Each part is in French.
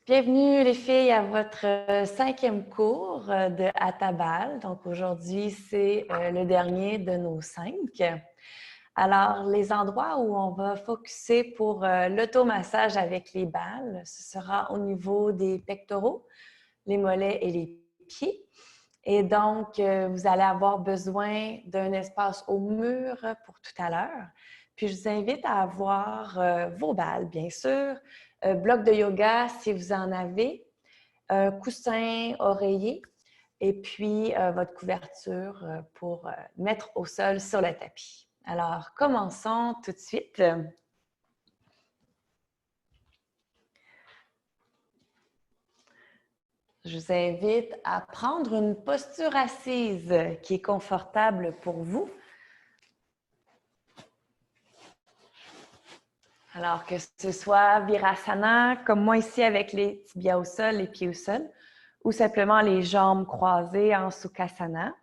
Bienvenue les filles à votre cinquième cours de Hatha-Bal. Donc aujourd'hui, c'est le dernier de nos 5. Alors, les endroits où on va focuser pour l'automassage avec les balles, ce sera au niveau des pectoraux, les mollets et les pieds. Et donc, vous allez avoir besoin d'un espace au mur pour tout à l'heure. Puis, je vous invite à avoir vos balles, bien sûr, bloc de yoga si vous en avez, coussin, oreiller, et puis votre couverture pour mettre au sol sur le tapis. Alors, commençons tout de suite. Je vous invite à prendre une posture assise qui est confortable pour vous. Alors que ce soit Virasana, comme moi ici avec les tibias au sol, les pieds au sol, ou simplement les jambes croisées en Sukhasana.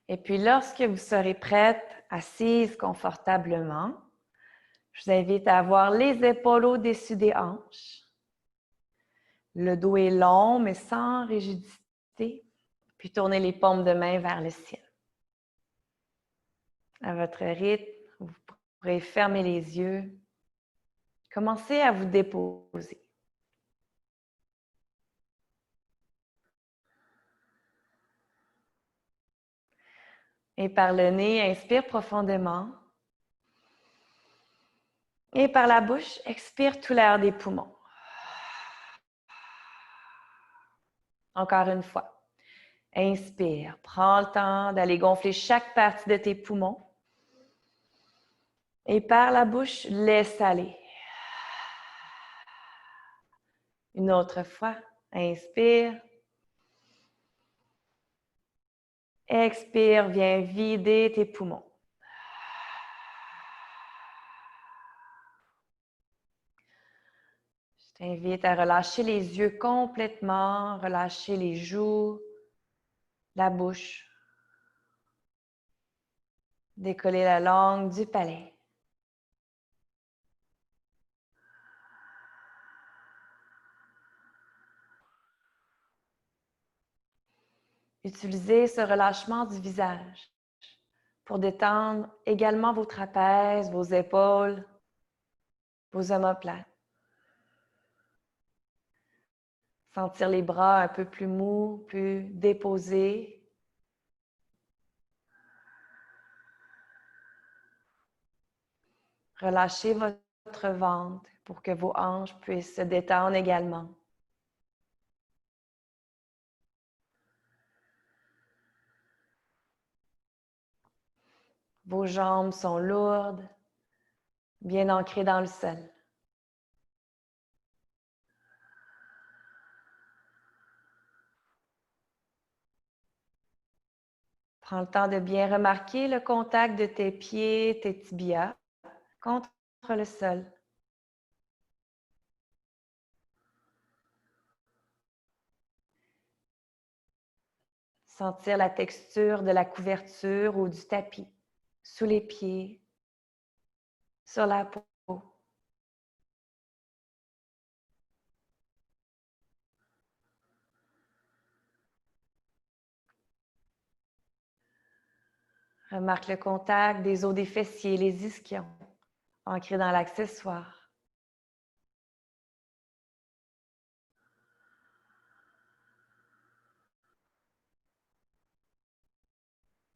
Et puis, lorsque vous serez prête, assise confortablement, je vous invite à avoir les épaules au-dessus des hanches. Le dos est long, mais sans rigidité. Puis, tournez les paumes de main vers le ciel. À votre rythme, vous pourrez fermer les yeux. Commencez à vous déposer. Et par le nez, inspire profondément. Et par la bouche, expire tout l'air des poumons. Encore une fois. Inspire. Prends le temps d'aller gonfler chaque partie de tes poumons. Et par la bouche, laisse aller. Une autre fois. Inspire. Expire, viens vider tes poumons. Je t'invite à relâcher les yeux complètement, relâcher les joues, la bouche. Décoller la langue du palais. Utilisez ce relâchement du visage pour détendre également vos trapèzes, vos épaules, vos omoplates. Sentir les bras un peu plus mous, plus déposés. Relâchez votre ventre pour que vos hanches puissent se détendre également. Vos jambes sont lourdes, bien ancrées dans le sol. Prends le temps de bien remarquer le contact de tes pieds, tes tibias contre le sol. Sentir la texture de la couverture ou du tapis, sous les pieds, sur la peau. Remarque le contact des os des fessiers, les ischions, ancrés dans l'accessoire.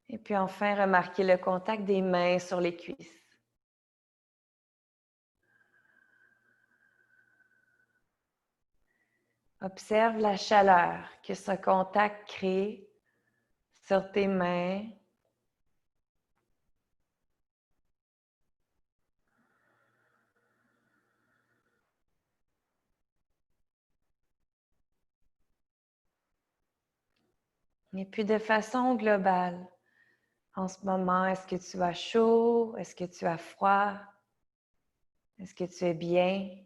Et puis enfin, remarquez le contact des mains sur les cuisses. Observe la chaleur que ce contact crée sur tes mains. Et puis de façon globale, en ce moment, est-ce que tu as chaud? Est-ce que tu as froid? Est-ce que tu es bien?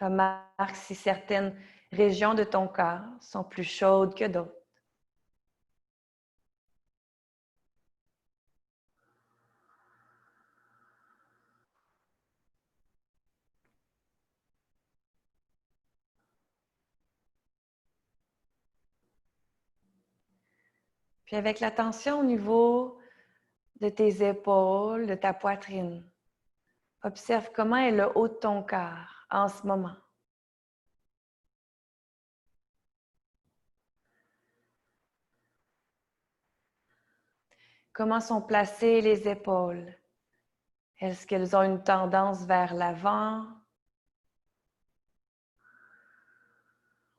Remarque si certaines régions de ton corps sont plus chaudes que d'autres. Puis avec la tension au niveau de tes épaules, de ta poitrine, observe comment est le haut de ton corps en ce moment. Comment sont placées les épaules? Est-ce qu'elles ont une tendance vers l'avant?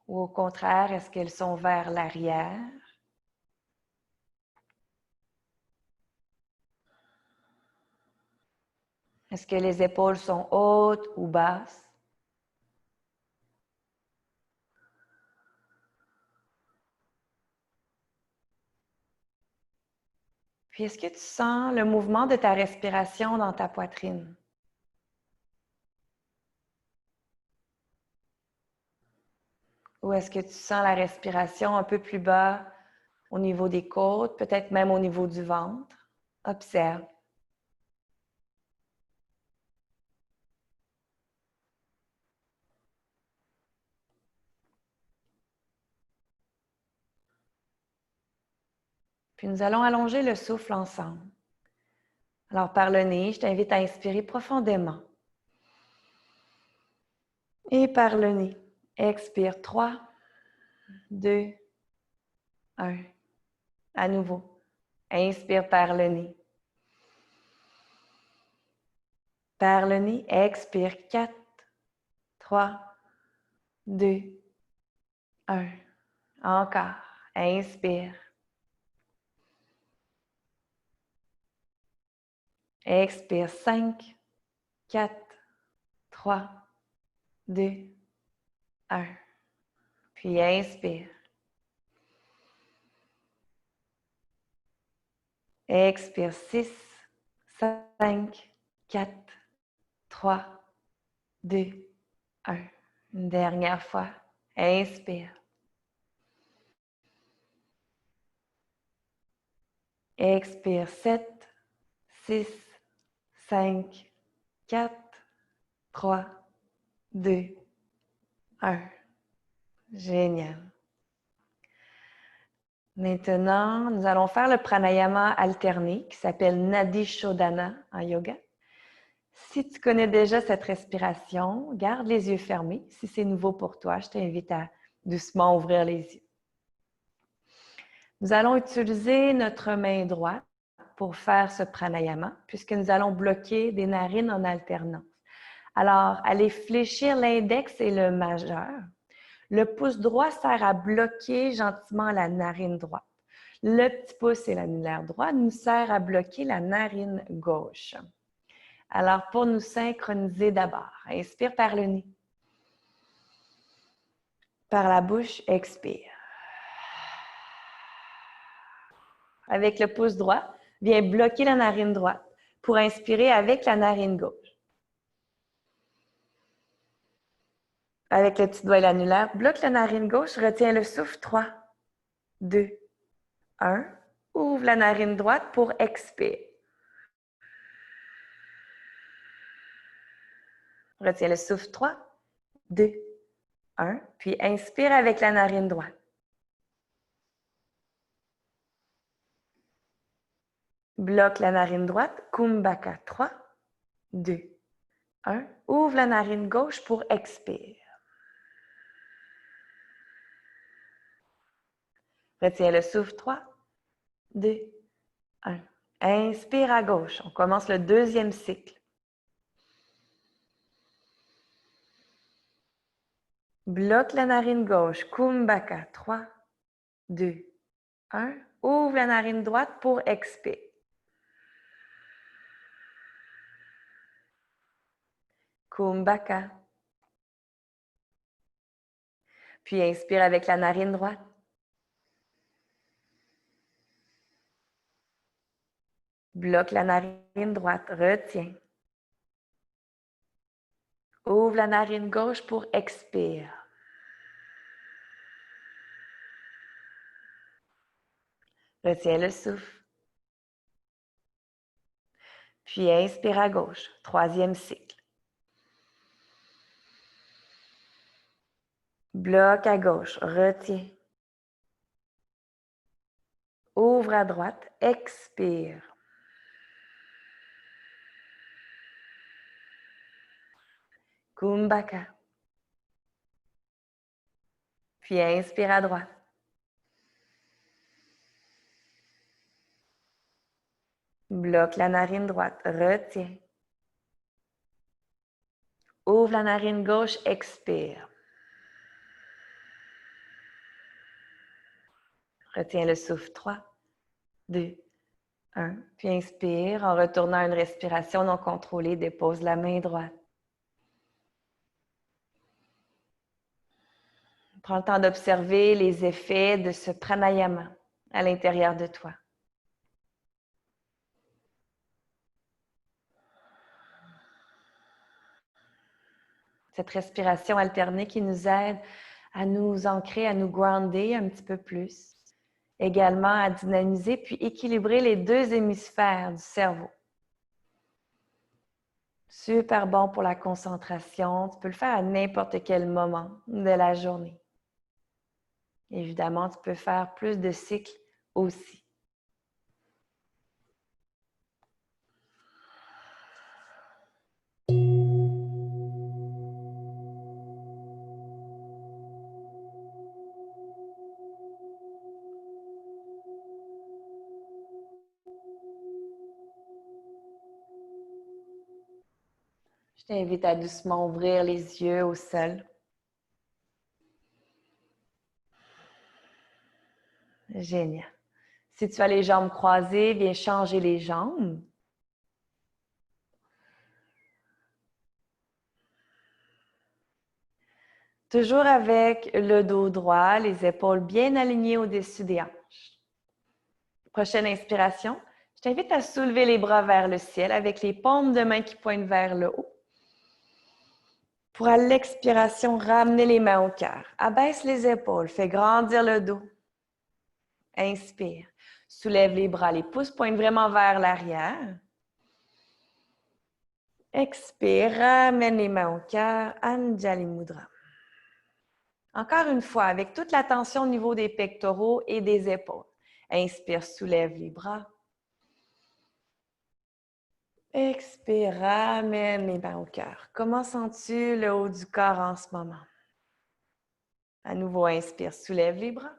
Ou au contraire, est-ce qu'elles sont vers l'arrière? Est-ce que les épaules sont hautes ou basses? Puis est-ce que tu sens le mouvement de ta respiration dans ta poitrine? Ou est-ce que tu sens la respiration un peu plus bas au niveau des côtes, peut-être même au niveau du ventre? Observe. Puis nous allons allonger le souffle ensemble. Alors par le nez, je t'invite à inspirer profondément. Et par le nez, expire 3, 2, 1. À nouveau, inspire par le nez. Par le nez, expire 4, 3, 2, 1. Encore, inspire. Expire 5, 4, 3, 2, 1. Puis inspire. Expire 6, 5, 4, 3, 2, 1. Une dernière fois. Inspire. Expire 7, 6, 5, 4, 3, 2, 1. Génial. Maintenant, nous allons faire le pranayama alterné qui s'appelle Nadi Shodhana en yoga. Si tu connais déjà cette respiration, garde les yeux fermés. Si c'est nouveau pour toi, je t'invite à doucement ouvrir les yeux. Nous allons utiliser notre main droite pour faire ce pranayama, puisque nous allons bloquer des narines en alternance. Alors, allez fléchir l'index et le majeur. Le pouce droit sert à bloquer gentiment la narine droite. Le petit pouce et l'annulaire droit nous sert à bloquer la narine gauche. Alors, pour nous synchroniser d'abord, inspire par le nez. Par la bouche, expire. Avec le pouce droit, viens bloquer la narine droite pour inspirer avec la narine gauche. Avec le petit doigt et l'annulaire, bloque la narine gauche, retiens le souffle. 3, 2, 1. Ouvre la narine droite pour expirer. Retiens le souffle. 3, 2, 1. Puis inspire avec la narine droite. Bloque la narine droite. Kumbhaka. 3, 2, 1. Ouvre la narine gauche pour expirer. Retiens le souffle. 3, 2, 1. Inspire à gauche. On commence le deuxième cycle. Bloque la narine gauche. Kumbhaka. 3, 2, 1. Ouvre la narine droite pour expirer. Kumbhaka. Puis inspire avec la narine droite. Bloque la narine droite. Retiens. Ouvre la narine gauche pour expire. Retiens le souffle. Puis inspire à gauche. Troisième cycle. Bloc à gauche. Retiens. Ouvre à droite. Expire. Kumbhaka. Puis inspire à droite. Bloque la narine droite. Retiens. Ouvre la narine gauche. Expire. Retiens le souffle. 3, 2, 1. Puis inspire. En retournant à une respiration non contrôlée, dépose la main droite. Prends le temps d'observer les effets de ce pranayama à l'intérieur de toi. Cette respiration alternée qui nous aide à nous ancrer, à nous grounder un petit peu plus. Également à dynamiser puis équilibrer les deux hémisphères du cerveau. Super bon pour la concentration. Tu peux le faire à n'importe quel moment de la journée. Évidemment, tu peux faire plus de cycles aussi. Je t'invite à doucement ouvrir les yeux au sol. Génial. Si tu as les jambes croisées, viens changer les jambes. Toujours avec le dos droit, les épaules bien alignées au-dessus des hanches. Prochaine inspiration, je t'invite à soulever les bras vers le ciel avec les paumes de main qui pointent vers le haut. Pour à l'expiration, ramener les mains au cœur. Abaisse les épaules, fais grandir le dos. Inspire. Soulève les bras, les pouces pointent vraiment vers l'arrière. Expire, ramène les mains au cœur, Anjali Mudra. Encore une fois, avec toute la tension au niveau des pectoraux et des épaules. Inspire, soulève les bras. Expire, ramène les mains au cœur. Comment sens-tu le haut du corps en ce moment? À nouveau, inspire, soulève les bras.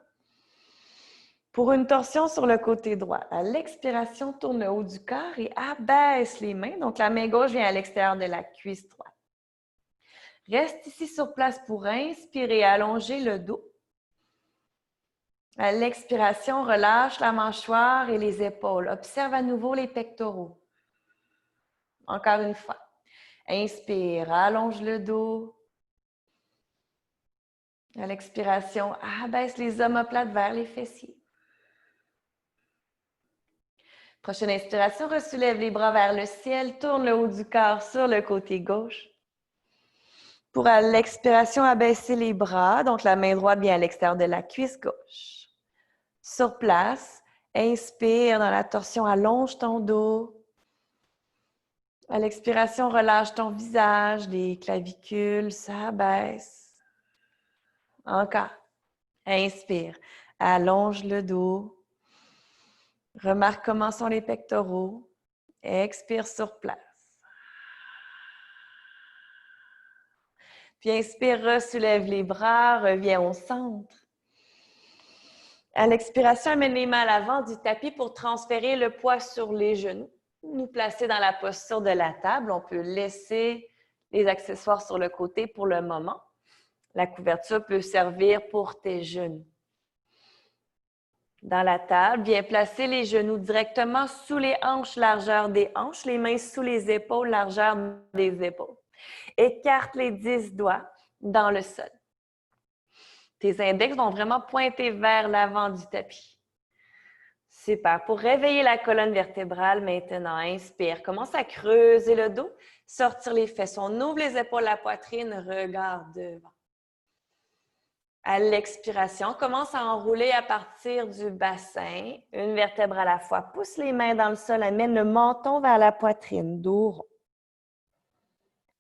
Pour une torsion sur le côté droit, à l'expiration, tourne le haut du corps et abaisse les mains. Donc, la main gauche vient à l'extérieur de la cuisse droite. Reste ici sur place pour inspirer, allonger le dos. À l'expiration, relâche la mâchoire et les épaules. Observe à nouveau les pectoraux. Encore une fois. Inspire, allonge le dos. À l'expiration, abaisse les omoplates vers les fessiers. Prochaine inspiration, ressoulève les bras vers le ciel, tourne le haut du corps sur le côté gauche. Pour à l'expiration, abaisser les bras, donc la main droite vient à l'extérieur de la cuisse gauche. Sur place, inspire dans la torsion, allonge ton dos. À l'expiration, relâche ton visage, les clavicules s'abaissent. Encore. Inspire, allonge le dos. Remarque comment sont les pectoraux. Expire sur place. Puis inspire, ressoulève les bras, reviens au centre. À l'expiration, amène les mains à l'avant du tapis pour transférer le poids sur les genoux. Nous placer dans la posture de la table. On peut laisser les accessoires sur le côté pour le moment. La couverture peut servir pour tes genoux. Dans la table, viens placer les genoux directement sous les hanches, largeur des hanches, les mains sous les épaules, largeur des épaules. Écarte les 10 doigts dans le sol. Tes index vont vraiment pointer vers l'avant du tapis. Super. Pour réveiller la colonne vertébrale, maintenant, inspire. Commence à creuser le dos, sortir les fesses. On ouvre les épaules, la poitrine, regarde devant. À l'expiration, commence à enrouler à partir du bassin, une vertèbre à la fois. Pousse les mains dans le sol, amène le menton vers la poitrine, dos rond.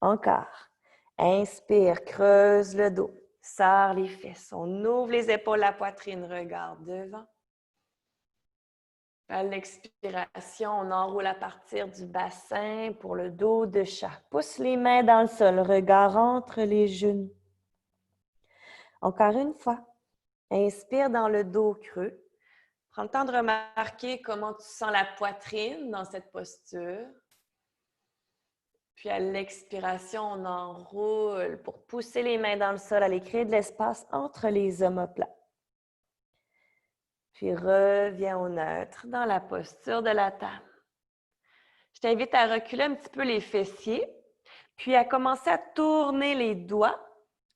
Encore. Inspire, creuse le dos, serre les fesses. On ouvre les épaules, la poitrine, regarde devant. À l'expiration, on enroule à partir du bassin pour le dos de chat. Pousse les mains dans le sol, regard entre les genoux. Encore une fois. Inspire dans le dos creux. Prends le temps de remarquer comment tu sens la poitrine dans cette posture. Puis à l'expiration, on enroule pour pousser les mains dans le sol, aller créer de l'espace entre les omoplates. Puis reviens au neutre dans la posture de la table. Je t'invite à reculer un petit peu les fessiers, puis à commencer à tourner les doigts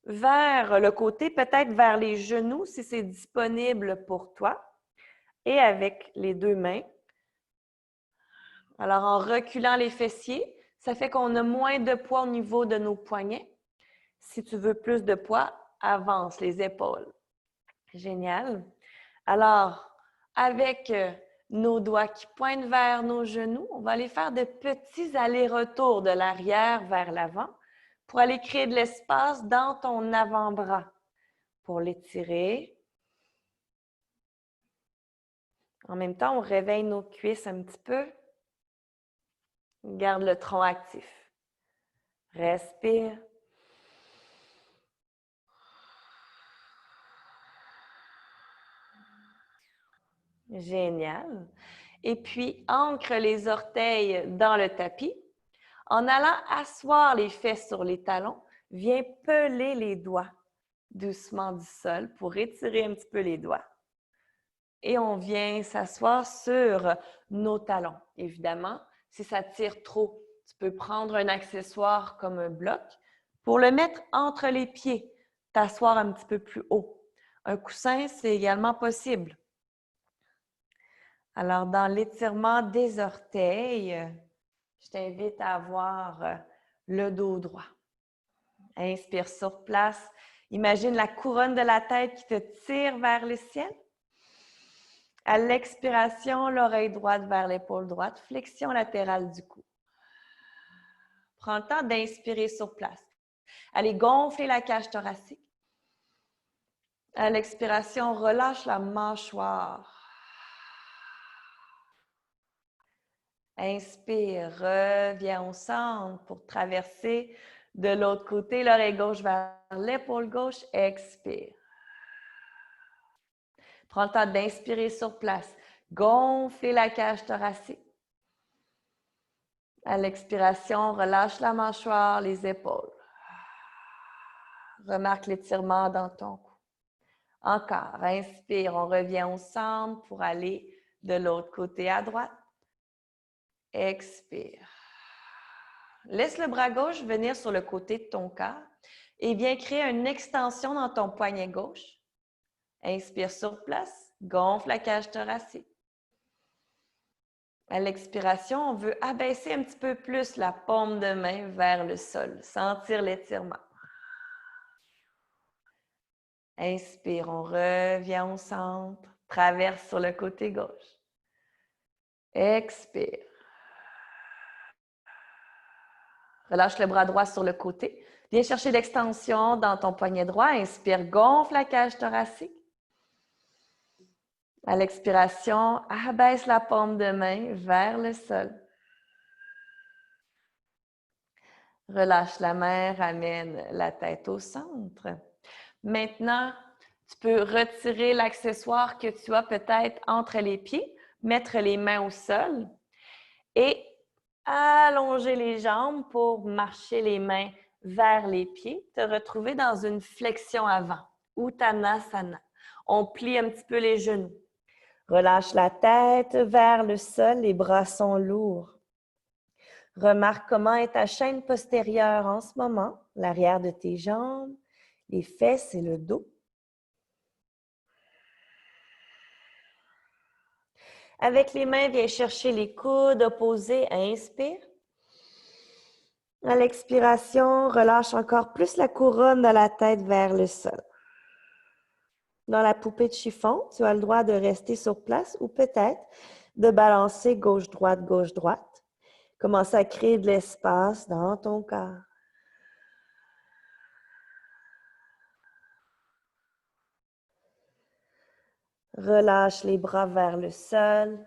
vers le côté, peut-être vers les genoux si c'est disponible pour toi. Et avec les deux mains. Alors, en reculant les fessiers, ça fait qu'on a moins de poids au niveau de nos poignets. Si tu veux plus de poids, avance les épaules. Génial. Alors, avec nos doigts qui pointent vers nos genoux, on va aller faire de petits allers-retours de l'arrière vers l'avant pour aller créer de l'espace dans ton avant-bras. Pour l'étirer. En même temps, on réveille nos cuisses un petit peu. Garde le tronc actif. Respire. Génial. Et puis, ancre les orteils dans le tapis. En allant asseoir les fesses sur les talons, viens peler les doigts doucement du sol pour étirer un petit peu les doigts. Et on vient s'asseoir sur nos talons. Évidemment, si ça tire trop, tu peux prendre un accessoire comme un bloc pour le mettre entre les pieds, t'asseoir un petit peu plus haut. Un coussin, c'est également possible. Alors, dans l'étirement des orteils, je t'invite à avoir le dos droit. Inspire sur place. Imagine la couronne de la tête qui te tire vers le ciel. À l'expiration, l'oreille droite vers l'épaule droite, flexion latérale du cou. Prends le temps d'inspirer sur place. Allez gonfler la cage thoracique. À l'expiration, relâche la mâchoire. Inspire, reviens au centre pour traverser de l'autre côté, l'oreille gauche vers l'épaule gauche. Expire. Prends le temps d'inspirer sur place. Gonfler la cage thoracique. À l'expiration, relâche la mâchoire, les épaules. Remarque l'étirement dans ton cou. Encore, inspire, on revient au centre pour aller de l'autre côté à droite. Expire. Laisse le bras gauche venir sur le côté de ton corps et viens créer une extension dans ton poignet gauche. Inspire sur place, gonfle la cage thoracique. À l'expiration, on veut abaisser un petit peu plus la paume de main vers le sol, sentir l'étirement. Inspire, on revient au centre, traverse sur le côté gauche. Expire. Relâche le bras droit sur le côté. Viens chercher l'extension dans ton poignet droit. Inspire, gonfle la cage thoracique. À l'expiration, abaisse la paume de main vers le sol. Relâche la main, ramène la tête au centre. Maintenant, tu peux retirer l'accessoire que tu as peut-être entre les pieds, mettre les mains au sol et allonger les jambes pour marcher les mains vers les pieds, te retrouver dans une flexion avant, Uttanasana. On plie un petit peu les genoux. Relâche la tête vers le sol, les bras sont lourds. Remarque comment est ta chaîne postérieure en ce moment, l'arrière de tes jambes, les fesses et le dos. Avec les mains, viens chercher les coudes opposés. Inspire. À l'expiration, relâche encore plus la couronne de la tête vers le sol. Dans la poupée de chiffon, tu as le droit de rester sur place ou peut-être de balancer gauche-droite, gauche-droite. Commence à créer de l'espace dans ton corps. Relâche les bras vers le sol.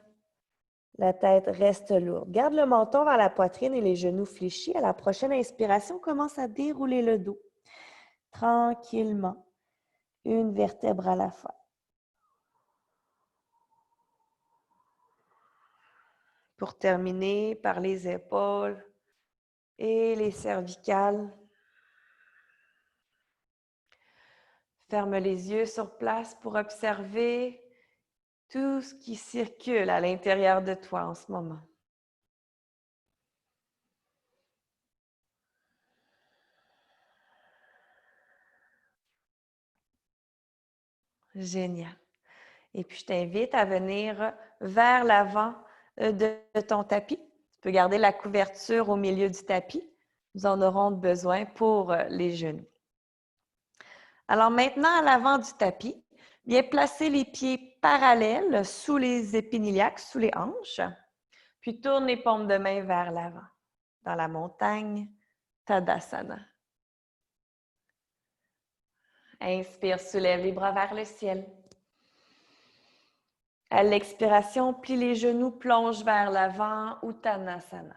La tête reste lourde. Garde le menton vers la poitrine et les genoux fléchis. À la prochaine inspiration, commence à dérouler le dos. Tranquillement, une vertèbre à la fois. Pour terminer, par les épaules et les cervicales. Ferme les yeux sur place pour observer tout ce qui circule à l'intérieur de toi en ce moment. Génial. Et puis, je t'invite à venir vers l'avant de ton tapis. Tu peux garder la couverture au milieu du tapis. Nous en aurons besoin pour les genoux. Alors maintenant, à l'avant du tapis, viens placer les pieds parallèles sous les épiniliaques, sous les hanches. Puis tourne les paumes de main vers l'avant. Dans la montagne, Tadasana. Inspire, soulève les bras vers le ciel. À l'expiration, plie les genoux, plonge vers l'avant, Uttanasana.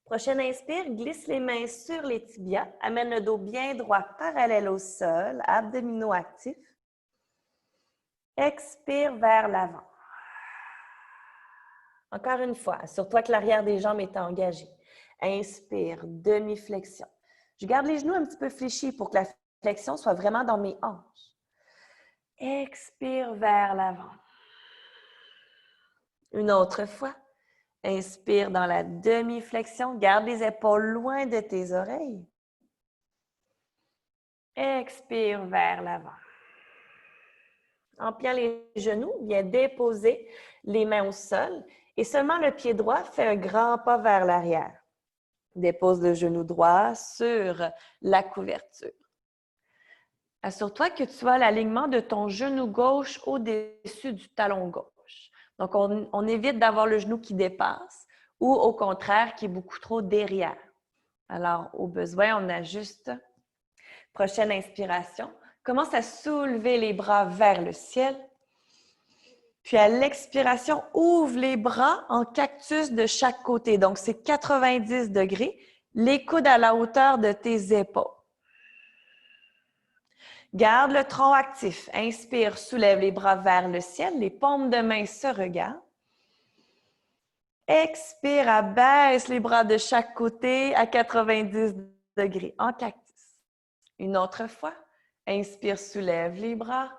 Prochaine inspire, glisse les mains sur les tibias, amène le dos bien droit parallèle au sol, abdominaux actifs. Expire vers l'avant. Encore une fois, assure-toi que l'arrière des jambes est engagé. Inspire, demi-flexion. Je garde les genoux un petit peu fléchis pour que la flexion soit vraiment dans mes hanches. Expire vers l'avant. Une autre fois. Inspire dans la demi-flexion. Garde les épaules loin de tes oreilles. Expire vers l'avant. En pliant les genoux, viens déposer les mains au sol et seulement le pied droit fait un grand pas vers l'arrière. Dépose le genou droit sur la couverture. Assure-toi que tu as l'alignement de ton genou gauche au-dessus du talon gauche. Donc, on évite d'avoir le genou qui dépasse ou au contraire qui est beaucoup trop derrière. Alors, au besoin, on ajuste. Prochaine inspiration. Commence à soulever les bras vers le ciel. Puis à l'expiration, ouvre les bras en cactus de chaque côté. Donc, c'est 90 degrés. Les coudes à la hauteur de tes épaules. Garde le tronc actif. Inspire, soulève les bras vers le ciel. Les paumes de main se regardent. Expire, abaisse les bras de chaque côté à 90 degrés en cactus. Une autre fois. Inspire, soulève les bras.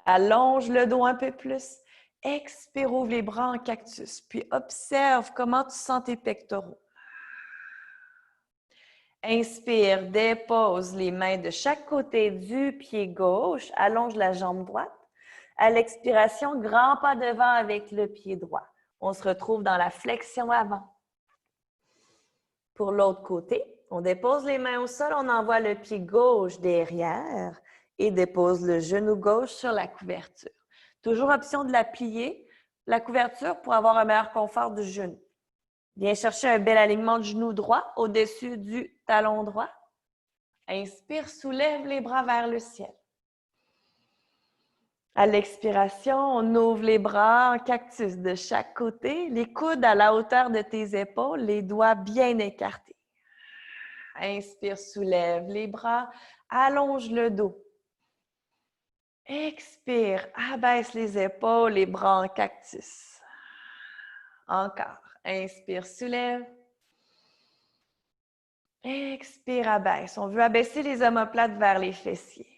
Allonge le dos un peu plus. Expire, ouvre les bras en cactus. Puis observe comment tu sens tes pectoraux. Inspire, dépose les mains de chaque côté du pied gauche. Allonge la jambe droite. À l'expiration, grand pas devant avec le pied droit. On se retrouve dans la flexion avant. Pour l'autre côté, on dépose les mains au sol, on envoie le pied gauche derrière et dépose le genou gauche sur la couverture. Toujours option de la plier, la couverture pour avoir un meilleur confort du genou. Viens chercher un bel alignement du genou droit au-dessus du talon droit. Inspire, soulève les bras vers le ciel. À l'expiration, on ouvre les bras en cactus de chaque côté, les coudes à la hauteur de tes épaules, les doigts bien écartés. Inspire, soulève les bras, allonge le dos. Expire, abaisse les épaules, les bras en cactus. Encore. Inspire, soulève. Expire, abaisse. On veut abaisser les omoplates vers les fessiers.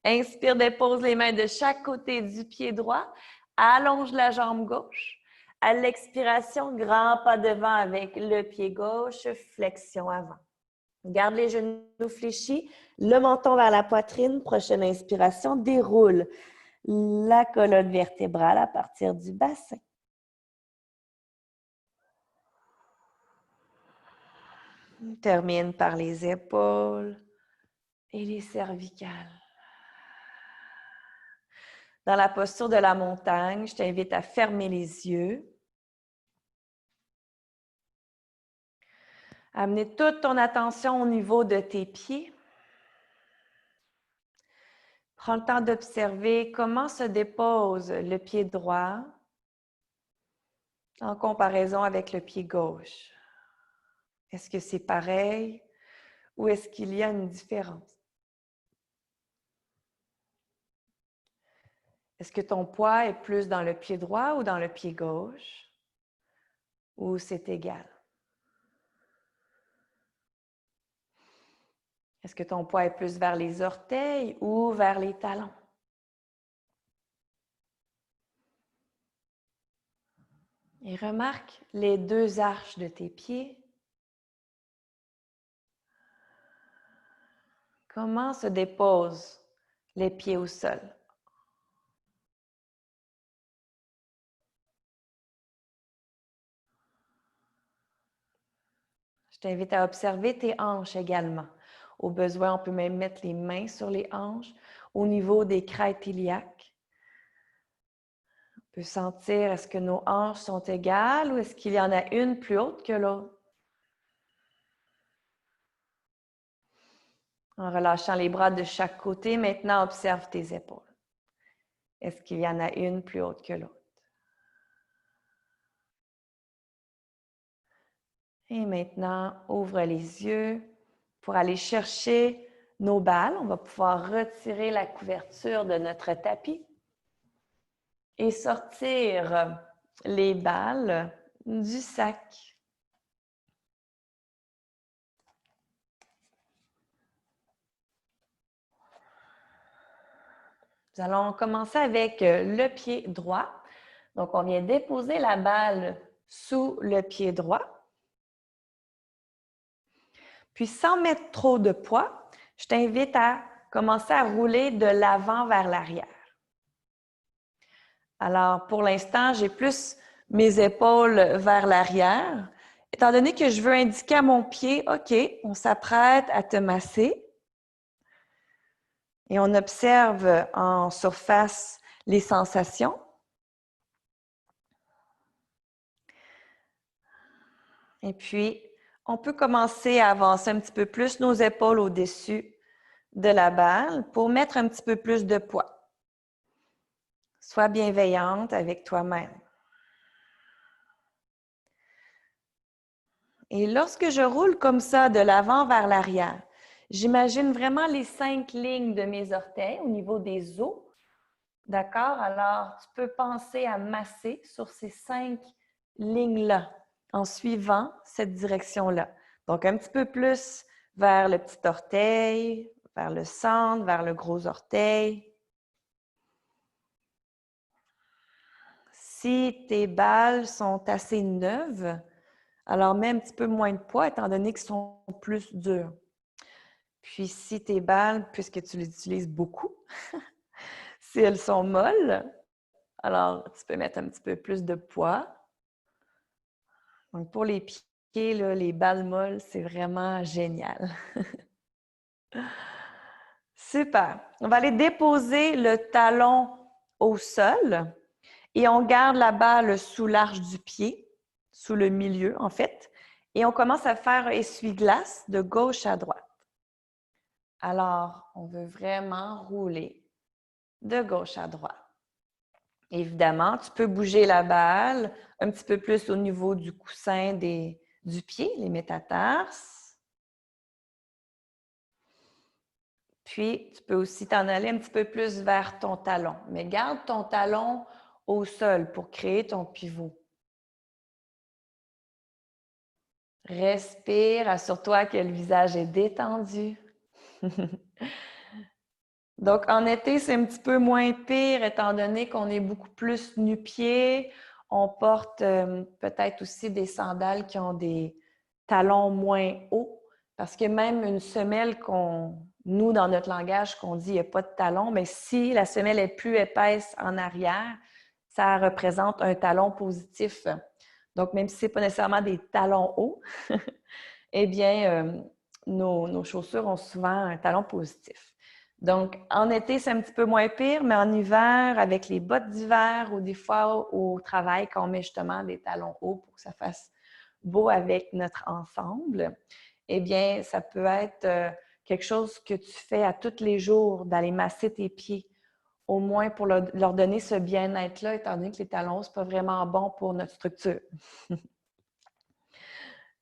Inspire, dépose les mains de chaque côté du pied droit. Allonge la jambe gauche. À l'expiration, grand pas devant avec le pied gauche, flexion avant. Garde les genoux fléchis, le menton vers la poitrine. Prochaine inspiration, déroule la colonne vertébrale à partir du bassin. Termine par les épaules et les cervicales. Dans la posture de la montagne, je t'invite à fermer les yeux. Amener toute ton attention au niveau de tes pieds. Prends le temps d'observer comment se dépose le pied droit en comparaison avec le pied gauche. Est-ce que c'est pareil ou est-ce qu'il y a une différence? Est-ce que ton poids est plus dans le pied droit ou dans le pied gauche? Ou c'est égal? Est-ce que ton poids est plus vers les orteils ou vers les talons? Et remarque les deux arches de tes pieds. Comment se déposent les pieds au sol? Je t'invite à observer tes hanches également. Au besoin, on peut même mettre les mains sur les hanches au niveau des crêtes iliaques. On peut sentir, est-ce que nos hanches sont égales ou est-ce qu'il y en a une plus haute que l'autre? En relâchant les bras de chaque côté, maintenant observe tes épaules. Est-ce qu'il y en a une plus haute que l'autre? Et maintenant, ouvre les yeux pour aller chercher nos balles. On va pouvoir retirer la couverture de notre tapis et sortir les balles du sac. Nous allons commencer avec le pied droit. Donc, on vient déposer la balle sous le pied droit. Puis, sans mettre trop de poids, je t'invite à commencer à rouler de l'avant vers l'arrière. Alors, pour l'instant, j'ai plus mes épaules vers l'arrière. Étant donné que je veux indiquer à mon pied, OK, on s'apprête à te masser. Et on observe en surface les sensations. Et puis, on peut commencer à avancer un petit peu plus nos épaules au-dessus de la balle pour mettre un petit peu plus de poids. Sois bienveillante avec toi-même. Et lorsque je roule comme ça de l'avant vers l'arrière, j'imagine vraiment les 5 lignes de mes orteils au niveau des os. D'accord? Alors, tu peux penser à masser sur ces 5 lignes-là en suivant cette direction-là. Donc, un petit peu plus vers le petit orteil, vers le centre, vers le gros orteil. Si tes balles sont assez neuves, alors mets un petit peu moins de poids étant donné qu'elles sont plus dures. Puis si tes balles, puisque tu les utilises beaucoup, si elles sont molles, alors tu peux mettre un petit peu plus de poids. Donc pour les pieds, là, les balles molles, c'est vraiment génial. Super. On va aller déposer le talon au sol et on garde la balle sous l'arche du pied, sous le milieu en fait, et on commence à faire essuie-glace de gauche à droite. Alors, on veut vraiment rouler de gauche à droite. Évidemment, tu peux bouger la balle un petit peu plus au niveau du coussin du pied, les métatarses. Puis, tu peux aussi t'en aller un petit peu plus vers ton talon. Mais garde ton talon au sol pour créer ton pivot. Respire, assure-toi que le visage est détendu. Donc, en été, c'est un petit peu moins pire étant donné qu'on est beaucoup plus nu-pieds. On porte peut-être aussi des sandales qui ont des talons moins hauts Parce que même une semelle nous, dans notre langage, qu'on dit il n'y a pas de talon, mais si la semelle est plus épaisse en arrière, ça représente un talon positif. Donc, même si ce n'est pas nécessairement des talons hauts, eh bien, nos chaussures ont souvent un talon positif. Donc, en été, c'est un petit peu moins pire, mais en hiver, avec les bottes d'hiver ou des fois au travail, quand on met justement des talons hauts pour que ça fasse beau avec notre ensemble, eh bien, ça peut être quelque chose que tu fais à tous les jours, d'aller masser tes pieds, au moins pour leur donner ce bien-être-là, étant donné que les talons, ce n'est pas vraiment bon pour notre structure.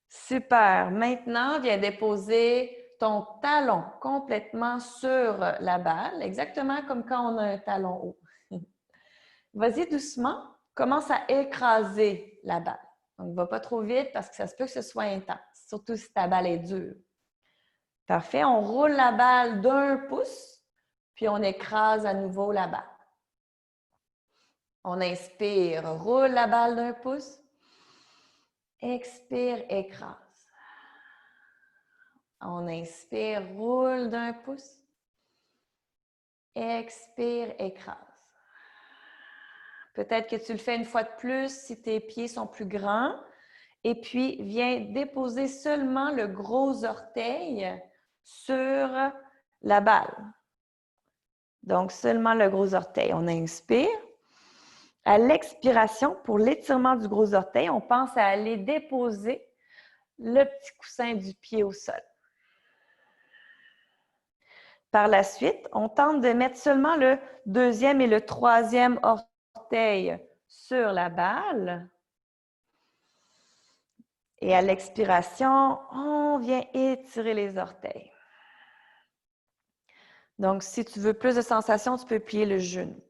Super. Maintenant, viens déposer ton talon complètement sur la balle, exactement comme quand on a un talon haut. Vas-y doucement, commence à écraser la balle. Donc, va pas trop vite parce que ça se peut que ce soit intense, surtout si ta balle est dure. Parfait. On roule la balle d'1 pouce, puis on écrase à nouveau la balle. On inspire, roule la balle d'1 pouce. Expire, écrase. On inspire, roule d'1 pouce. Expire, écrase. Peut-être que tu le fais une fois de plus si tes pieds sont plus grands. Et puis, viens déposer seulement le gros orteil sur la balle. Donc, seulement le gros orteil. On inspire. À l'expiration, pour l'étirement du gros orteil, on pense à aller déposer le petit coussin du pied au sol. Par la suite, on tente de mettre seulement le 2e et le 3e orteil sur la balle. Et à l'expiration, on vient étirer les orteils. Donc, si tu veux plus de sensation, tu peux plier le genou.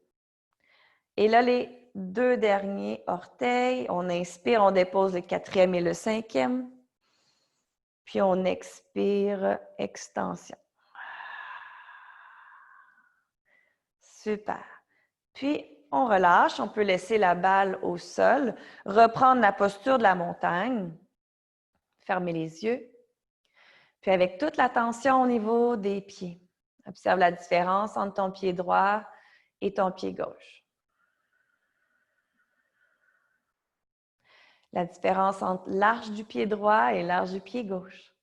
Et là, les 2 derniers orteils, on inspire, on dépose le 4e et le 5e. Puis on expire, extension. Super. Puis, on relâche, on peut laisser la balle au sol, reprendre la posture de la montagne, fermer les yeux. Puis avec toute la tension au niveau des pieds, observe la différence entre ton pied droit et ton pied gauche. La différence entre l'arche du pied droit et l'arche du pied gauche.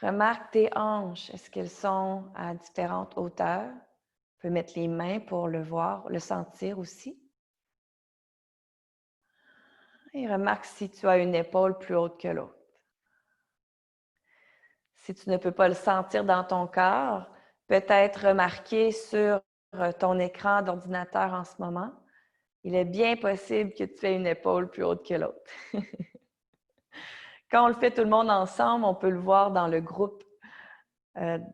Remarque tes hanches. Est-ce qu'elles sont à différentes hauteurs? Tu peux mettre les mains pour le voir, le sentir aussi. Et remarque si tu as une épaule plus haute que l'autre. Si tu ne peux pas le sentir dans ton corps, peut-être remarquer sur ton écran d'ordinateur en ce moment, il est bien possible que tu aies une épaule plus haute que l'autre. Quand on le fait tout le monde ensemble, on peut le voir dans le groupe,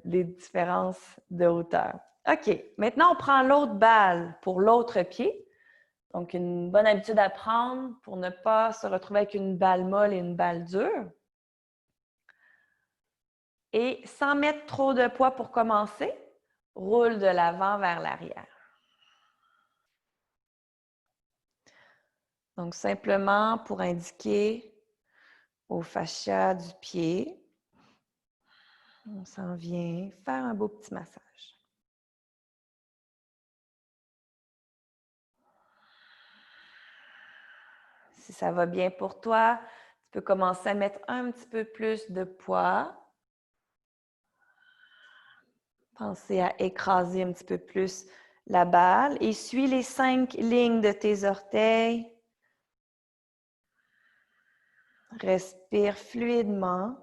les différences de hauteur. OK, maintenant on prend l'autre balle pour l'autre pied. Donc, une bonne habitude à prendre pour ne pas se retrouver avec une balle molle et une balle dure. Et sans mettre trop de poids pour commencer, roule de l'avant vers l'arrière. Donc, simplement pour indiquer au fascia du pied, on s'en vient faire un beau petit massage. Si ça va bien pour toi, tu peux commencer à mettre un petit peu plus de poids. Pensez à écraser un petit peu plus la balle et suis les 5 lignes de tes orteils. Respire fluidement.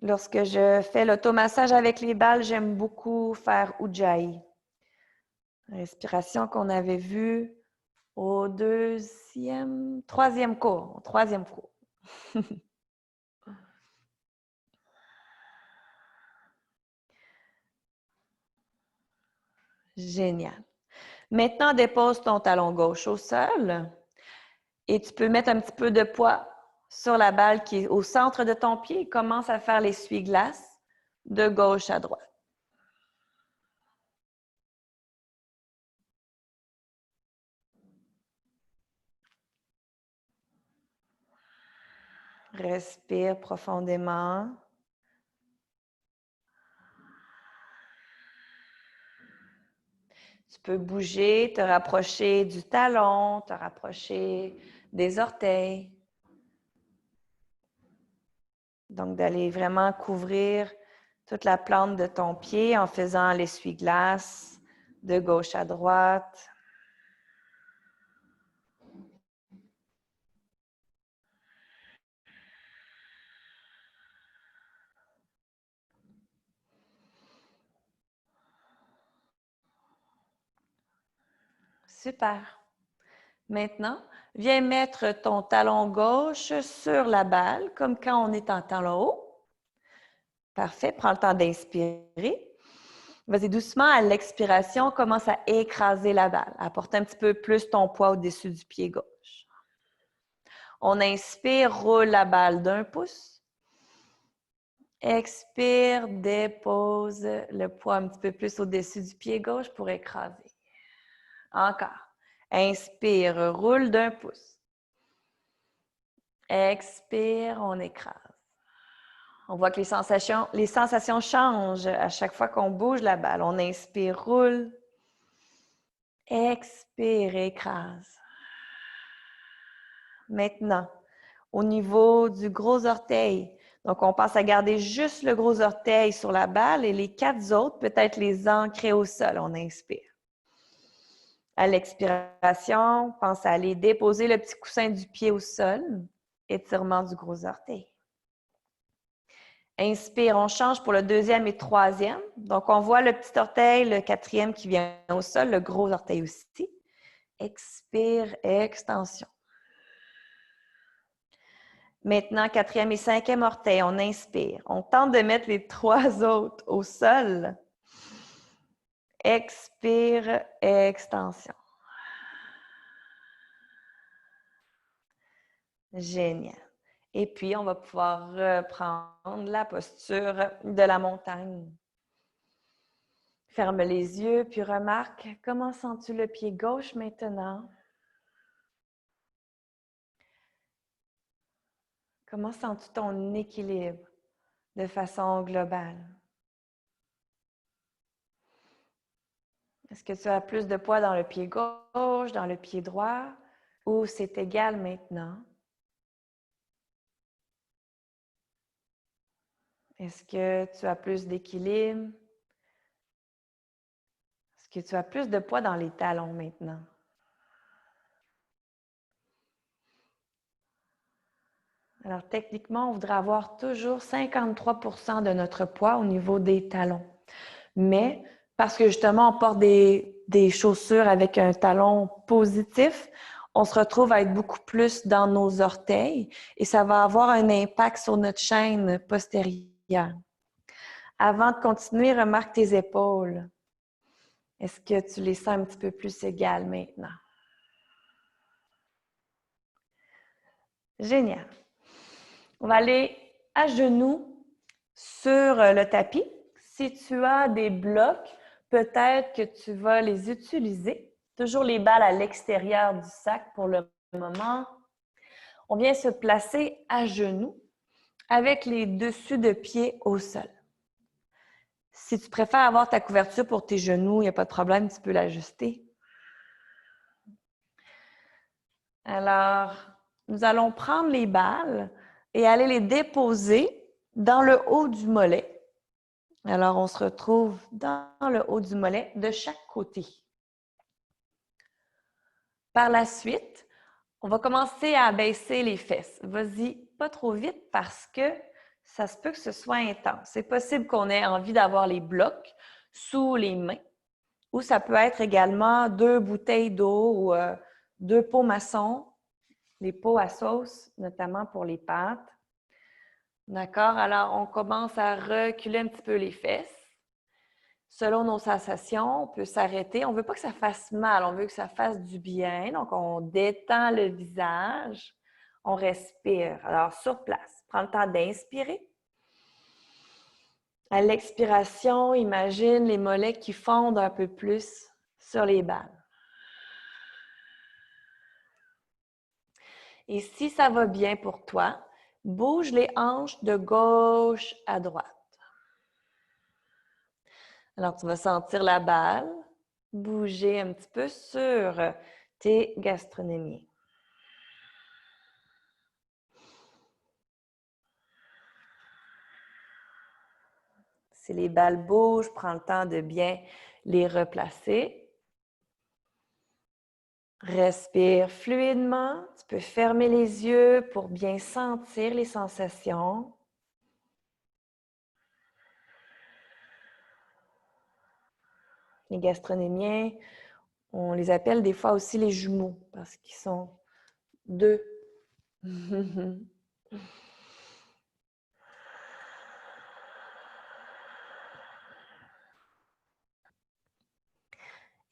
Lorsque je fais l'automassage avec les balles, j'aime beaucoup faire Ujjayi. Respiration qu'on avait vue au troisième cours. Génial. Maintenant, dépose ton talon gauche au sol et tu peux mettre un petit peu de poids sur la balle qui est au centre de ton pied et commence à faire l'essuie-glace de gauche à droite. Respire profondément. Tu peux bouger, te rapprocher du talon, te rapprocher des orteils. Donc, d'aller vraiment couvrir toute la plante de ton pied en faisant l'essuie-glace de gauche à droite. Super. Maintenant, viens mettre ton talon gauche sur la balle, comme quand on est en talon haut. Parfait. Prends le temps d'inspirer. Vas-y doucement, à l'expiration, commence à écraser la balle. Apporte un petit peu plus ton poids au-dessus du pied gauche. On inspire, roule la balle d'1 pouce. Expire, dépose le poids un petit peu plus au-dessus du pied gauche pour écraser. Encore. Inspire, roule d'1 pouce. Expire, on écrase. On voit que les sensations changent à chaque fois qu'on bouge la balle. On inspire, roule. Expire, écrase. Maintenant, au niveau du gros orteil, donc on passe à garder juste le gros orteil sur la balle et les 4 autres, peut-être les ancrer au sol. On inspire. À l'expiration, pense à aller déposer le petit coussin du pied au sol. Étirement du gros orteil. Inspire, on change pour le 2e et 3e. Donc, on voit le petit orteil, le 4e qui vient au sol, le gros orteil aussi. Expire, extension. Maintenant, 4e et 5e orteil, on inspire. On tente de mettre les 3 autres au sol. Expire, extension. Génial. Et puis, on va pouvoir reprendre la posture de la montagne. Ferme les yeux, puis remarque, comment sens-tu le pied gauche maintenant? Comment sens-tu ton équilibre de façon globale? Est-ce que tu as plus de poids dans le pied gauche, dans le pied droit, ou c'est égal maintenant? Est-ce que tu as plus d'équilibre? Est-ce que tu as plus de poids dans les talons maintenant? Alors, techniquement, on voudrait avoir toujours 53% de notre poids au niveau des talons. Mais, parce que justement, on porte des chaussures avec un talon positif, on se retrouve à être beaucoup plus dans nos orteils et ça va avoir un impact sur notre chaîne postérieure. Avant de continuer, remarque tes épaules. Est-ce que tu les sens un petit peu plus égales maintenant? Génial. On va aller à genoux sur le tapis. Si tu as des blocs, peut-être que tu vas les utiliser. Toujours les balles à l'extérieur du sac pour le moment. On vient se placer à genoux avec les dessus de pied au sol. Si tu préfères avoir ta couverture pour tes genoux, il n'y a pas de problème, tu peux l'ajuster. Alors, nous allons prendre les balles et aller les déposer dans le haut du mollet. Alors, on se retrouve dans le haut du mollet de chaque côté. Par la suite, on va commencer à abaisser les fesses. Vas-y, pas trop vite parce que ça se peut que ce soit intense. C'est possible qu'on ait envie d'avoir les blocs sous les mains ou ça peut être également 2 bouteilles d'eau ou 2 pots maçons, les pots à sauce, notamment pour les pâtes. D'accord? Alors, on commence à reculer un petit peu les fesses. Selon nos sensations, on peut s'arrêter. On ne veut pas que ça fasse mal, on veut que ça fasse du bien. Donc, on détend le visage, on respire. Alors, sur place, prends le temps d'inspirer. À l'expiration, imagine les mollets qui fondent un peu plus sur les balles. Et si ça va bien pour toi, Bouge les hanches de gauche à droite. Alors, tu vas sentir la balle bouger un petit peu sur tes gastrocnémiens. Si les balles bougent, prends le temps de bien les replacer. Respire fluidement. Tu peux fermer les yeux pour bien sentir les sensations. Les gastrocnémiens, on les appelle des fois aussi les jumeaux parce qu'ils sont deux.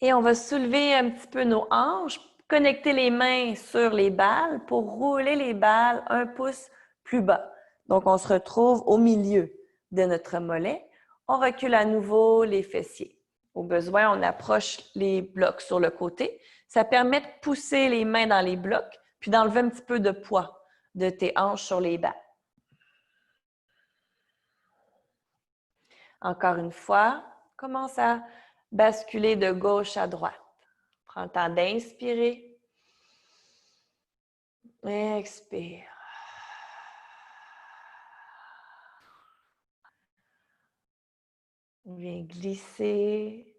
Et on va soulever un petit peu nos hanches, connecter les mains sur les balles pour rouler les balles un pouce plus bas. Donc, on se retrouve au milieu de notre mollet. On recule à nouveau les fessiers. Au besoin, on approche les blocs sur le côté. Ça permet de pousser les mains dans les blocs, puis d'enlever un petit peu de poids de tes hanches sur les balles. Encore une fois, commence à basculer de gauche à droite. Prends le temps d'inspirer. Expire. Viens glisser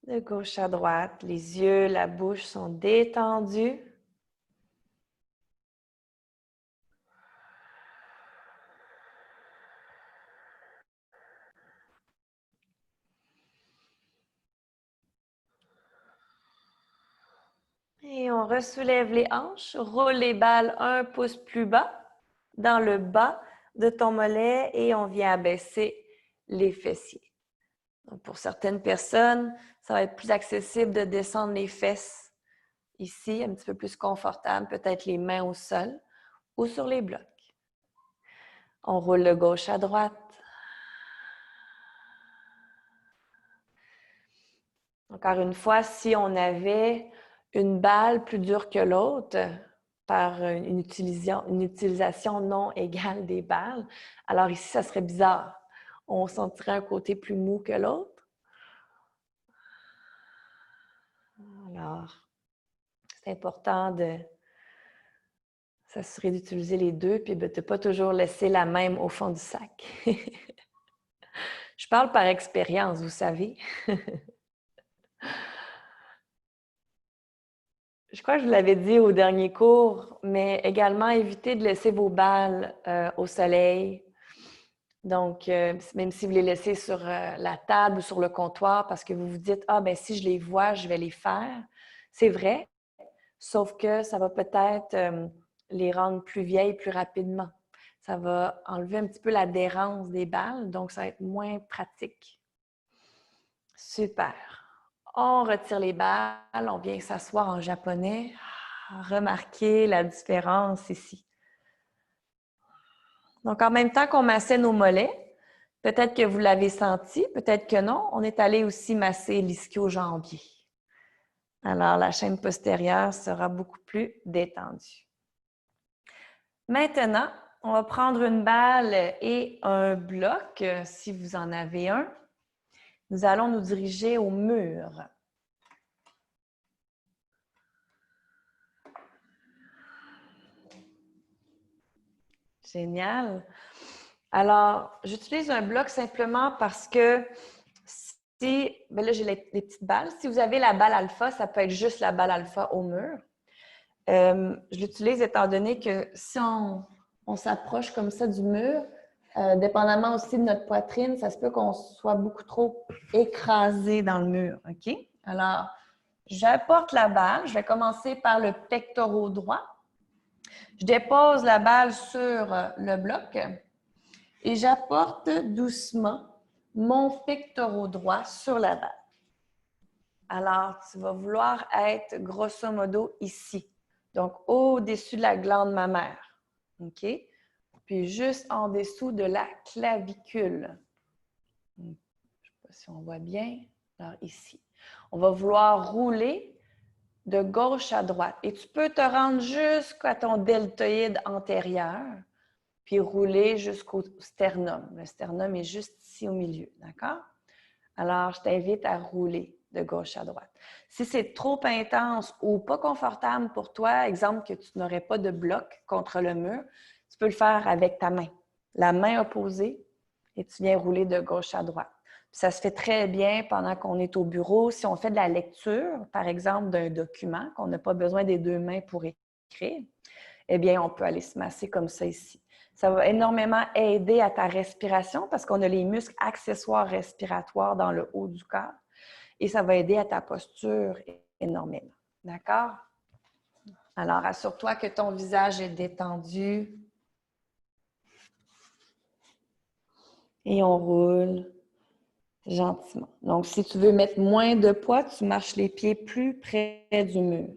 de gauche à droite. Les yeux, la bouche sont détendus. Et on ressoulève les hanches, roule les balles un pouce plus bas dans le bas de ton mollet et on vient abaisser les fessiers. Donc, pour certaines personnes, ça va être plus accessible de descendre les fesses ici, un petit peu plus confortable, peut-être les mains au sol ou sur les blocs. On roule de gauche à droite. Encore une fois, si on avait une balle plus dure que l'autre par une utilisation non égale des balles, alors ici, ça serait bizarre. On sentirait un côté plus mou que l'autre. Alors, c'est important de s'assurer d'utiliser les deux puis de ne pas toujours laisser la même au fond du sac. Je parle par expérience, vous savez. Je crois que je vous l'avais dit au dernier cours, mais également évitez de laisser vos balles au soleil. Donc, même si vous les laissez sur la table ou sur le comptoir parce que vous vous dites « Ah, ben si je les vois, je vais les faire », c'est vrai, sauf que ça va peut-être les rendre plus vieilles plus rapidement. Ça va enlever un petit peu l'adhérence des balles, donc ça va être moins pratique. Super. On retire les balles, on vient s'asseoir en japonais. Remarquez la différence ici. Donc, en même temps qu'on massait nos mollets, peut-être que vous l'avez senti, peut-être que non, on est allé aussi masser l'ischio-jambier. Alors, la chaîne postérieure sera beaucoup plus détendue. Maintenant, on va prendre une balle et un bloc, si vous en avez un. Nous allons nous diriger au mur. Génial. Alors, j'utilise un bloc simplement parce que si, bien là, j'ai les petites balles. Si vous avez la balle alpha, ça peut être juste la balle alpha au mur. Je l'utilise étant donné que si on s'approche comme ça du mur, dépendamment aussi de notre poitrine, ça se peut qu'on soit beaucoup trop écrasé dans le mur. OK? Alors, j'apporte la balle. Je vais commencer par le pectoral droit. Je dépose la balle sur le bloc et j'apporte doucement mon pectoral droit sur la balle. Alors, tu vas vouloir être grosso modo ici. Donc, au-dessus de la glande mammaire. OK? Puis juste en dessous de la clavicule. Je ne sais pas si on voit bien. Alors, ici. On va vouloir rouler de gauche à droite. Et tu peux te rendre jusqu'à ton deltoïde antérieur puis rouler jusqu'au sternum. Le sternum est juste ici au milieu, d'accord? Alors, je t'invite à rouler de gauche à droite. Si c'est trop intense ou pas confortable pour toi, exemple que tu n'aurais pas de bloc contre le mur, tu peux le faire avec ta main. La main opposée et tu viens rouler de gauche à droite. Puis ça se fait très bien pendant qu'on est au bureau. Si on fait de la lecture, par exemple, d'un document, qu'on n'a pas besoin des deux mains pour écrire, eh bien, on peut aller se masser comme ça ici. Ça va énormément aider à ta respiration parce qu'on a les muscles accessoires respiratoires dans le haut du corps et ça va aider à ta posture énormément. D'accord? Alors, assure-toi que ton visage est détendu. Et on roule gentiment. Donc, si tu veux mettre moins de poids, tu marches les pieds plus près du mur.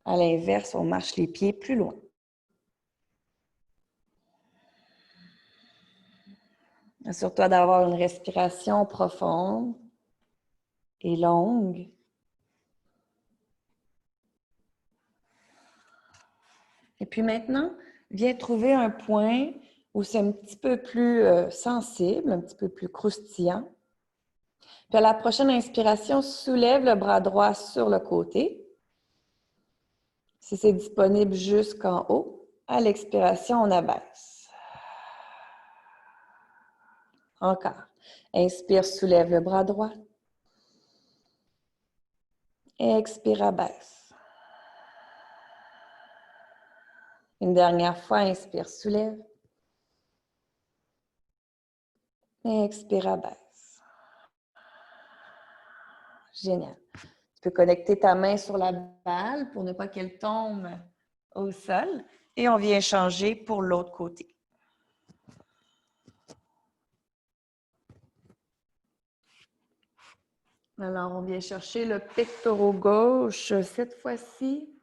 À l'inverse, on marche les pieds plus loin. Assure-toi d'avoir une respiration profonde et longue. Et puis maintenant, viens trouver un point où c'est un petit peu plus sensible, un petit peu plus croustillant. Puis à la prochaine inspiration, soulève le bras droit sur le côté. Si c'est disponible jusqu'en haut, à l'expiration, on abaisse. Encore. Inspire, soulève le bras droit. Expire, abaisse. Une dernière fois, inspire, soulève. Expire, abaisse. Génial. Tu peux connecter ta main sur la balle pour ne pas qu'elle tombe au sol. Et on vient changer pour l'autre côté. Alors, on vient chercher le pectoral gauche. Cette fois-ci,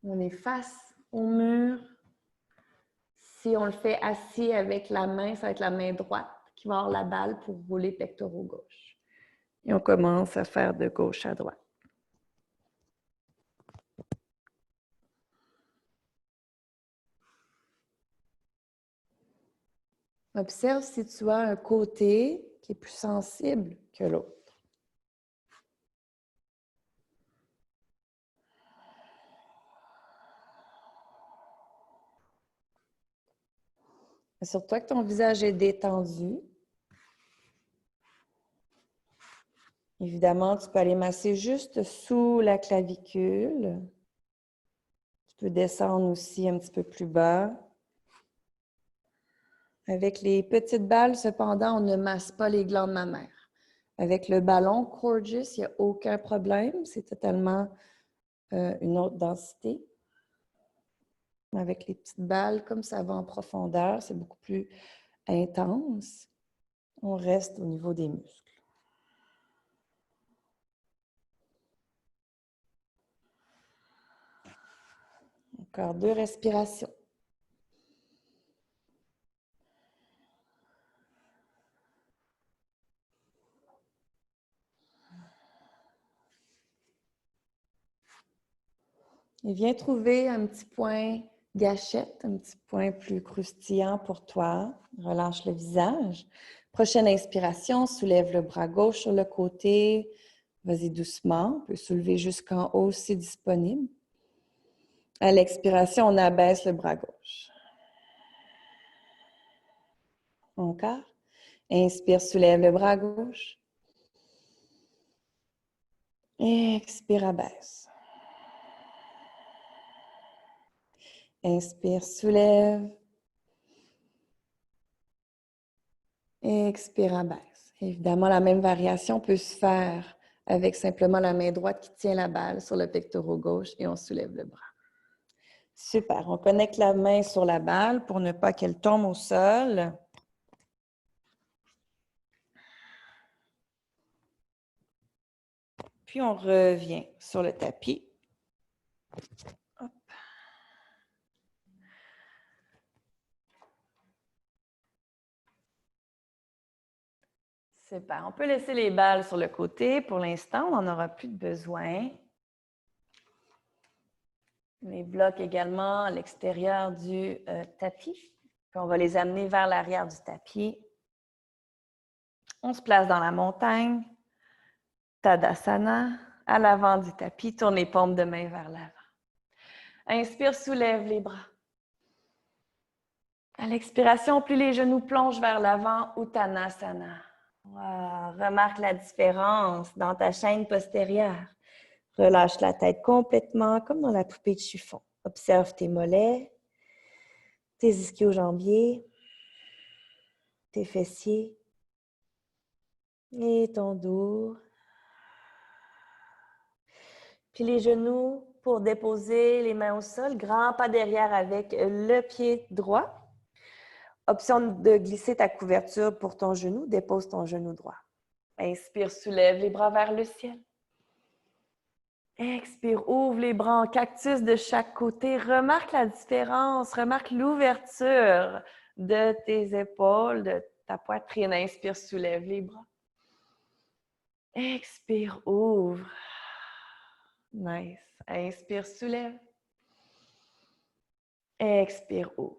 on est face au mur. Si on le fait assis avec la main, ça va être la main droite qui va avoir la balle pour rouler pectoraux gauche. Et on commence à faire de gauche à droite. Observe si tu as un côté qui est plus sensible que l'autre. Assure-toi que ton visage est détendu. Évidemment, tu peux aller masser juste sous la clavicule. Tu peux descendre aussi un petit peu plus bas. Avec les petites balles, cependant, on ne masse pas les glandes mammaires. Avec le ballon Coregeous, il n'y a aucun problème. C'est totalement une autre densité. Avec les petites balles, comme ça va en profondeur, c'est beaucoup plus intense. On reste au niveau des muscles. Encore 2 respirations. Et viens trouver un petit point gâchette, un petit point plus croustillant pour toi. Relâche le visage. Prochaine inspiration, soulève le bras gauche sur le côté. Vas-y doucement. On peut soulever jusqu'en haut si disponible. À l'expiration, on abaisse le bras gauche. Encore. Inspire, soulève le bras gauche. Expire, abaisse. Inspire, soulève. Expire, abaisse. Évidemment, la même variation peut se faire avec simplement la main droite qui tient la balle sur le pectoral gauche et on soulève le bras. Super. On connecte la main sur la balle pour ne pas qu'elle tombe au sol. Puis on revient sur le tapis. Hop. Super. On peut laisser les balles sur le côté. Pour l'instant, on n'en aura plus de besoin. Les blocs également à l'extérieur du tapis. Puis on va les amener vers l'arrière du tapis. On se place dans la montagne. Tadasana, à l'avant du tapis. Tourne les paumes de main vers l'avant. Inspire, soulève les bras. À l'expiration, plie les genoux, plonge vers l'avant, Uttanasana. Wow. Remarque la différence dans ta chaîne postérieure. Relâche la tête complètement, comme dans la poupée de chiffon. Observe tes mollets, tes ischio-jambiers, tes fessiers et ton dos. Puis les genoux pour déposer les mains au sol. Grand pas derrière avec le pied droit. Option de glisser ta couverture pour ton genou. Dépose ton genou droit. Inspire, soulève les bras vers le ciel. Expire, ouvre les bras en cactus de chaque côté. Remarque la différence, remarque l'ouverture de tes épaules, de ta poitrine. Inspire, soulève les bras. Expire, ouvre. Nice. Inspire, soulève. Expire, ouvre.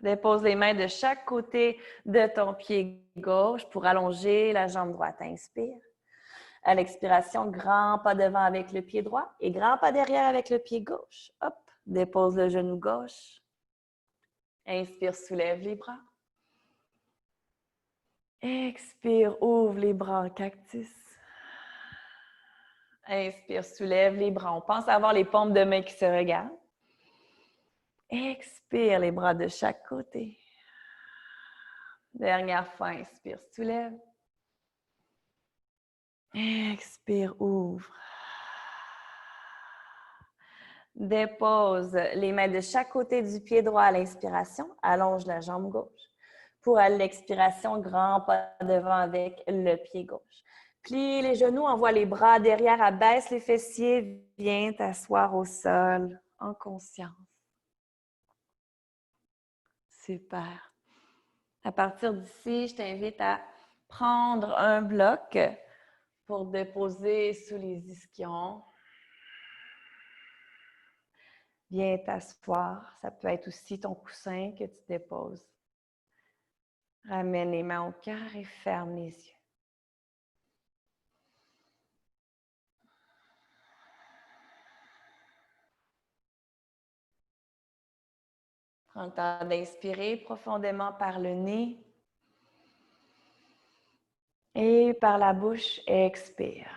Dépose les mains de chaque côté de ton pied gauche pour allonger la jambe droite. Inspire. À l'expiration, grand pas devant avec le pied droit et grand pas derrière avec le pied gauche. Hop, dépose le genou gauche. Inspire, soulève les bras. Expire, ouvre les bras en cactus. Inspire, soulève les bras. On pense avoir les paumes de main qui se regardent. Expire, les bras de chaque côté. Dernière fois, inspire, soulève. Expire, ouvre. Dépose les mains de chaque côté du pied droit à l'inspiration. Allonge la jambe gauche. Pour à l'expiration, grand pas devant avec le pied gauche. Plie les genoux, envoie les bras derrière, abaisse les fessiers. Viens t'asseoir au sol en conscience. Super. À partir d'ici, je t'invite à prendre un bloc pour déposer sous les ischions. Viens t'asseoir. Ça peut être aussi ton coussin que tu déposes. Ramène les mains au cœur et ferme les yeux. Prends le temps d'inspirer profondément par le nez et par la bouche, expire.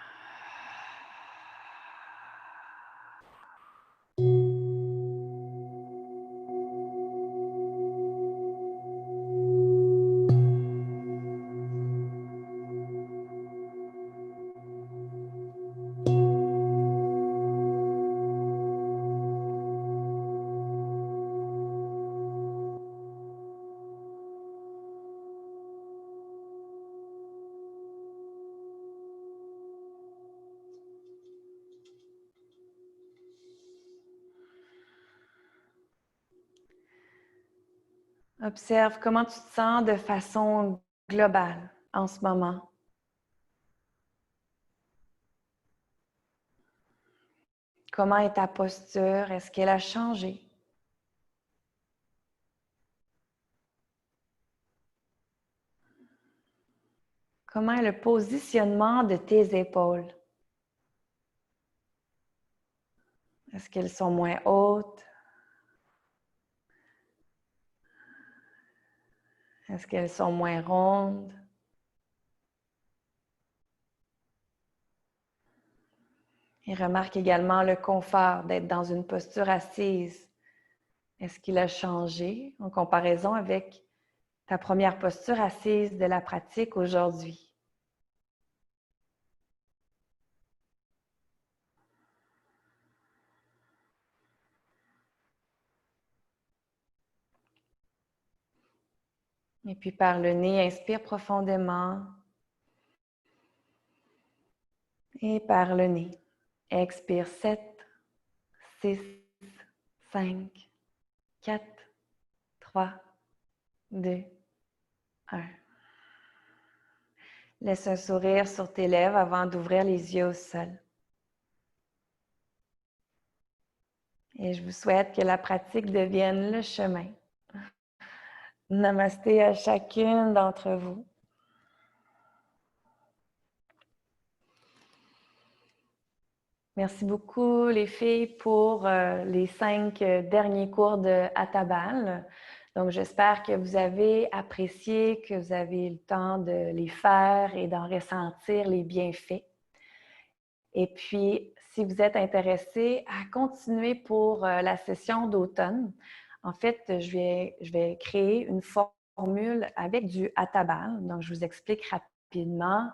Observe comment tu te sens de façon globale en ce moment. Comment est ta posture? Est-ce qu'elle a changé? Comment est le positionnement de tes épaules? Est-ce qu'elles sont moins hautes? Est-ce qu'elles sont moins rondes? Et remarque également le confort d'être dans une posture assise. Est-ce qu'il a changé en comparaison avec ta première posture assise de la pratique aujourd'hui? Et puis par le nez, inspire profondément. Et par le nez, expire 7, 6, 5, 4, 3, 2, 1. Laisse un sourire sur tes lèvres avant d'ouvrir les yeux au sol. Et je vous souhaite que la pratique devienne le chemin. Namasté à chacune d'entre vous. Merci beaucoup les filles pour les 5 derniers cours de Atabal. Donc j'espère que vous avez apprécié, que vous avez eu le temps de les faire et d'en ressentir les bienfaits. Et puis, si vous êtes intéressé à continuer pour la session d'automne, en fait, je vais créer une formule avec du Atabal. Donc, je vous explique rapidement.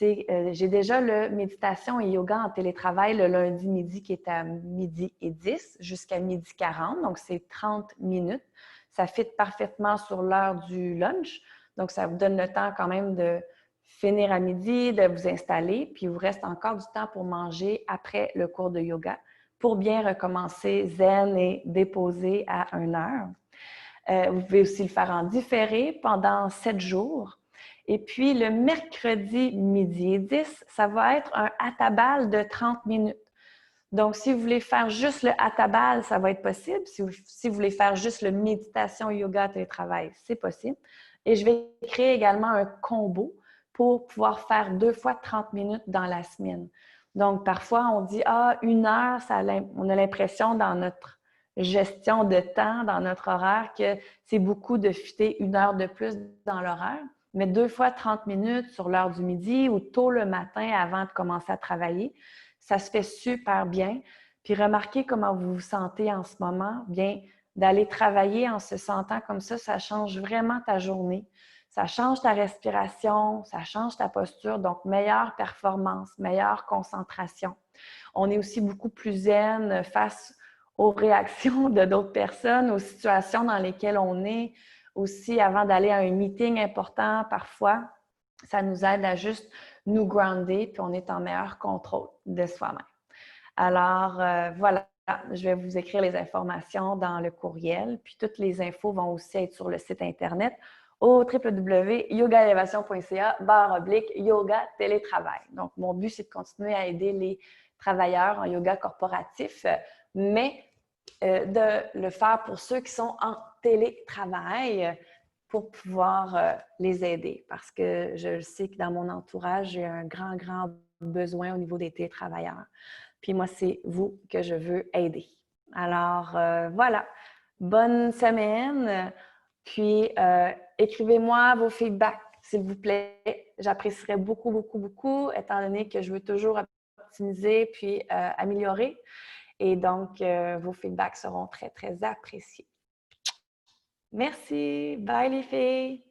J'ai déjà le méditation et yoga en télétravail le lundi midi qui est à midi et 10 jusqu'à midi 40. Donc, c'est 30 minutes. Ça fit parfaitement sur l'heure du lunch. Donc, ça vous donne le temps quand même de finir à midi, de vous installer, puis il vous reste encore du temps pour manger après le cours de yoga pour bien recommencer zen et déposer à 1 heure. Vous pouvez aussi le faire en différé pendant 7 jours. Et puis, le mercredi midi et 10, ça va être un atabal de 30 minutes. Donc, si vous voulez faire juste le atabal, ça va être possible. Si vous voulez faire juste le méditation, yoga, télétravail, c'est possible. Et je vais créer également un combo pour pouvoir faire 2 fois 30 minutes dans la semaine. Donc, parfois, on dit, 1 heure, on a l'impression dans notre gestion de temps, dans notre horaire, que c'est beaucoup de fitter 1 heure de plus dans l'horaire. Mais 2 fois 30 minutes sur l'heure du midi ou tôt le matin avant de commencer à travailler, ça se fait super bien. Puis remarquez comment vous vous sentez en ce moment. Bien, d'aller travailler en se sentant comme ça change vraiment ta journée. Ça change ta respiration, ça change ta posture, donc meilleure performance, meilleure concentration. On est aussi beaucoup plus zen face aux réactions de d'autres personnes, aux situations dans lesquelles on est. Aussi, avant d'aller à un meeting important, parfois, ça nous aide à juste nous grounder, puis on est en meilleur contrôle de soi-même. Alors, voilà, je vais vous écrire les informations dans le courriel, puis toutes les infos vont aussi être sur le site Internet au www.yogaelevation.ca/yoga télétravail. Donc, mon but, c'est de continuer à aider les travailleurs en yoga corporatif, mais de le faire pour ceux qui sont en télétravail pour pouvoir les aider. Parce que je sais que dans mon entourage, j'ai un grand, grand besoin au niveau des télétravailleurs. Puis moi, c'est vous que je veux aider. Alors, voilà. Bonne semaine. Puis, écrivez-moi vos feedbacks, s'il vous plaît. J'apprécierais beaucoup, beaucoup, beaucoup, étant donné que je veux toujours optimiser puis améliorer. Et donc, vos feedbacks seront très, très appréciés. Merci. Bye les filles.